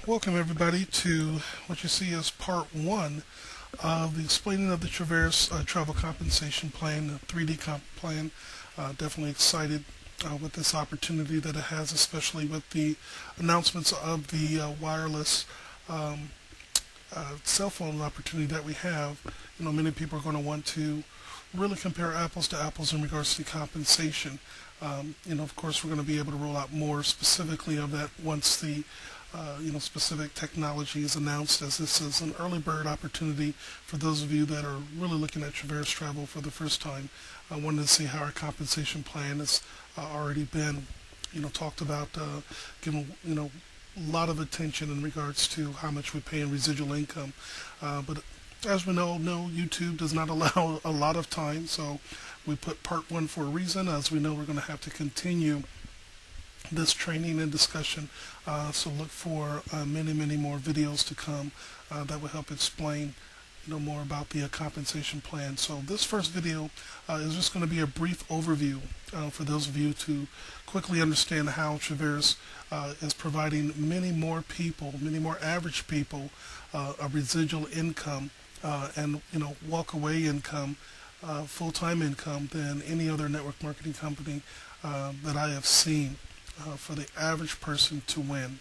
Welcome everybody to what you see as part one of the explaining of the Traverus travel compensation plan, the 3D comp plan. Definitely excited with this opportunity that it has, especially with the announcements of the wireless cell phone opportunity that we have. Many people are going to want to really compare apples to apples in regards to compensation. Of course, we're going to be able to roll out more specifically of that once the specific technology is announced, as this is an early bird opportunity for those of you that are really looking at Traverus travel for the first time. I wanted to see how our compensation plan has already been, talked about, given, a lot of attention in regards to how much we pay in residual income. But as we know, YouTube does not allow a lot of time, so we put part one for a reason. As we know, we're going to have to continue this training and discussion, so look for many more videos to come that will help explain more about the compensation plan. So this first video is just going to be a brief overview for those of you to quickly understand how Traverus is providing many more average people a residual income and walk away income, full-time income than any other network marketing company that I have seen. For the average person to win.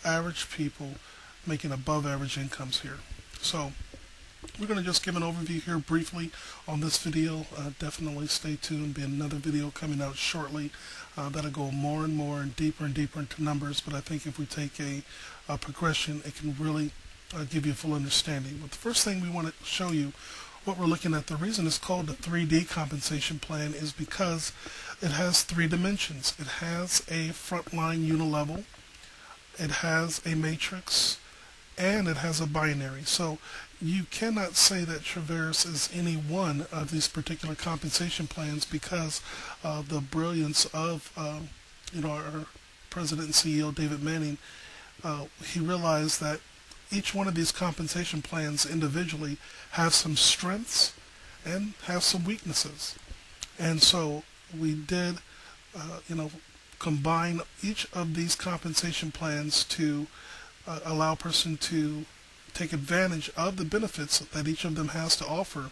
Average people making above average incomes here. So we're going to just give an overview here briefly on this video. Definitely stay tuned. There'll be another video coming out shortly that'll go more and more and deeper into numbers. But I think if we take a progression, it can really give you a full understanding. But the first thing we want to show you, what we're looking at, the reason it's called the 3D compensation plan is because it has three dimensions. It has a frontline unilevel, it has a matrix, and it has a binary. So you cannot say that Traverus is any one of these particular compensation plans because of the brilliance of our president and CEO, David Manning. He realized that each one of these compensation plans individually have some strengths and have some weaknesses. And so we did, combine each of these compensation plans to allow a person to take advantage of the benefits that each of them has to offer,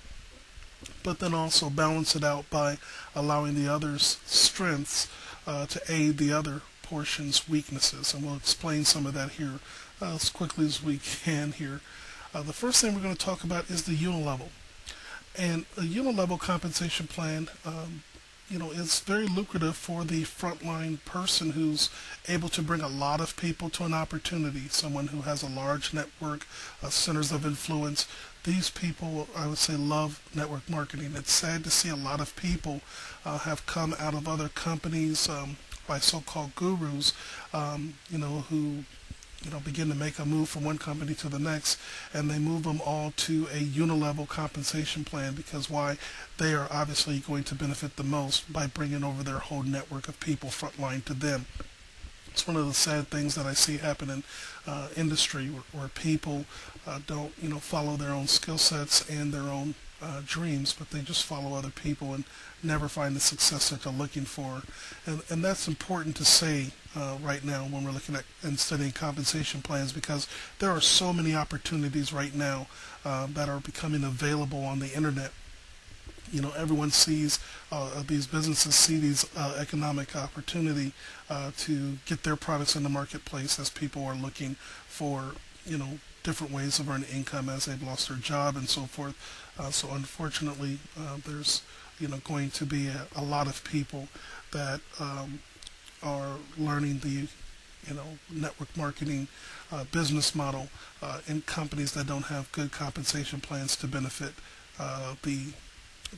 but then also balance it out by allowing the other's strengths to aid the other portion's weaknesses. And we'll explain some of that here as quickly as we can here. The first thing we're going to talk about is the unilevel. And a unilevel compensation plan, is very lucrative for the frontline person who's able to bring a lot of people to an opportunity, someone who has a large network, centers of influence. These people, I would say, love network marketing. It's sad to see a lot of people have come out of other companies by so-called gurus, who begin to make a move from one company to the next, and they move them all to a unilevel compensation plan because why? They are obviously going to benefit the most by bringing over their whole network of people frontline to them. It's one of the sad things that I see happen in industry where people don't follow their own skill sets and their own dreams, but they just follow other people and never find the success that they're looking for. And that's important to say right now when we're looking at and studying compensation plans, because there are so many opportunities right now that are becoming available on the internet. Everyone sees, these businesses see these economic opportunity to get their products in the marketplace as people are looking for, different ways of earning income as they've lost their job and so forth. So unfortunately, there's, going to be a lot of people that are learning the, network marketing business model in companies that don't have good compensation plans to benefit the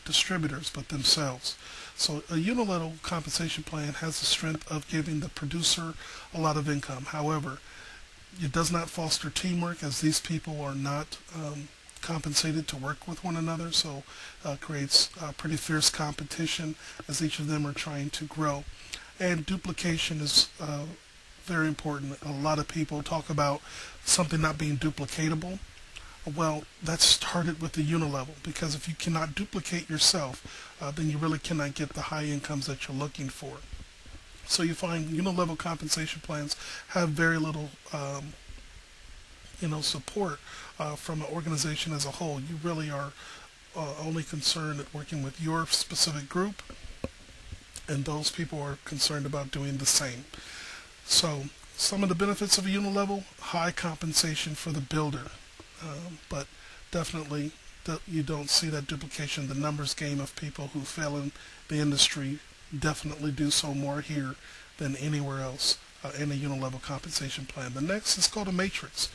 distributors but themselves. So a unilateral compensation plan has the strength of giving the producer a lot of income. However, it does not foster teamwork, as these people are not compensated to work with one another, so creates pretty fierce competition as each of them are trying to grow. And duplication is very important. A lot of people talk about something not being duplicatable. Well, that started with the unilevel, because if you cannot duplicate yourself, then you really cannot get the high incomes that you're looking for. So you find unilevel compensation plans have very little support from an organization as a whole. You really are only concerned at working with your specific group, and those people are concerned about doing the same. So some of the benefits of a unilevel: high compensation for the builder, but definitely you don't see that duplication. The numbers game of people who fail in the industry definitely do so more here than anywhere else in a unilevel compensation plan. The next is called a matrix.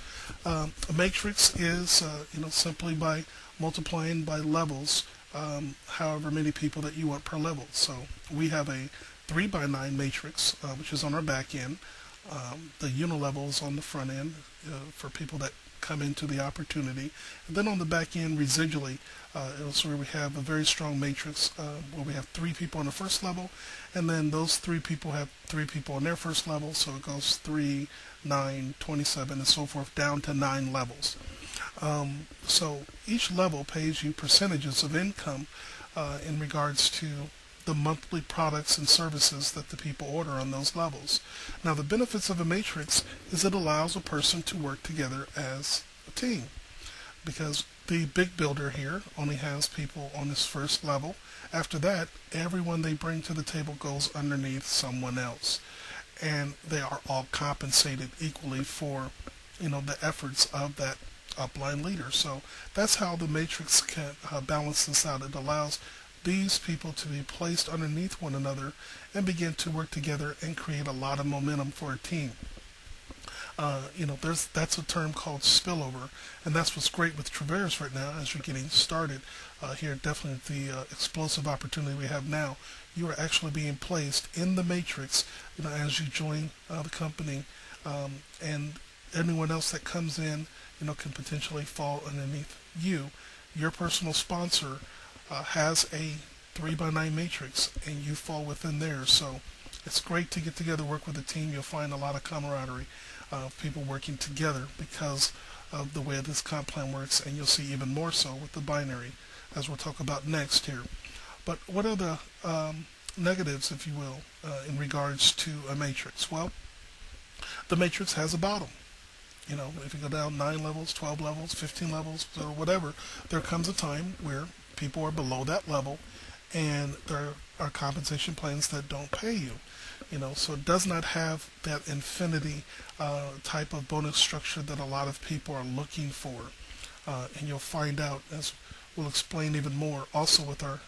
A matrix is simply by multiplying by levels however many people that you want per level. So we have a 3x9 matrix, which is on our back end. The unilevel is on the front end for people that come into the opportunity. And then on the back end, residually, it's where we have a very strong matrix where we have 3 people on the first level, and then those 3 people have 3 people on their first level, so it goes 3, 9, 27, and so forth, down to 9 levels. So each level pays you percentages of income in regards to the monthly products and services that the people order on those levels. Now, the benefits of a matrix is it allows a person to work together as a team, because the big builder here only has people on this first level. After that, everyone they bring to the table goes underneath someone else, and they are all compensated equally for the efforts of that upline leader. So that's how the matrix can balance this out. It allows these people to be placed underneath one another and begin to work together and create a lot of momentum for a team. That's a term called spillover, and that's what's great with Traverus right now as you're getting started here. Definitely the explosive opportunity we have now. You are actually being placed in the matrix, as you join the company, and anyone else that comes in, can potentially fall underneath you. Your personal sponsor has a 3x9 matrix, and you fall within theirs. So it's great to get together, work with a team. You'll find a lot of camaraderie of people working together because of the way this comp plan works, and you'll see even more so with the binary, as we'll talk about next here. But what are the negatives, if you will, in regards to a matrix? Well, the matrix has a bottom. If you go down 9 levels, 12 levels, 15 levels, or whatever, there comes a time where people are below that level, and there are compensation plans that don't pay you. So it does not have that infinity type of bonus structure that a lot of people are looking for. And you'll find out, as we'll explain even more, also with our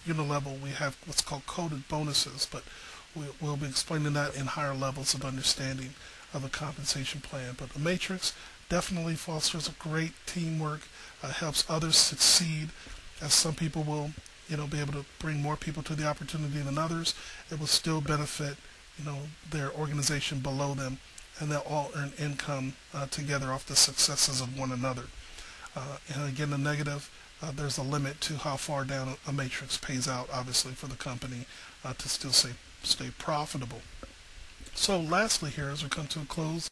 unilevel, we have what's called coded bonuses, but we'll be explaining that in higher levels of understanding of the compensation plan. But the matrix definitely fosters a great teamwork, helps others succeed, as some people will be able to bring more people to the opportunity than others. It will still benefit their organization below them, and they'll all earn income together off the successes of one another. And again, the negative, there's a limit to how far down a matrix pays out, obviously, for the company to still stay profitable. So lastly here, as we come to a close,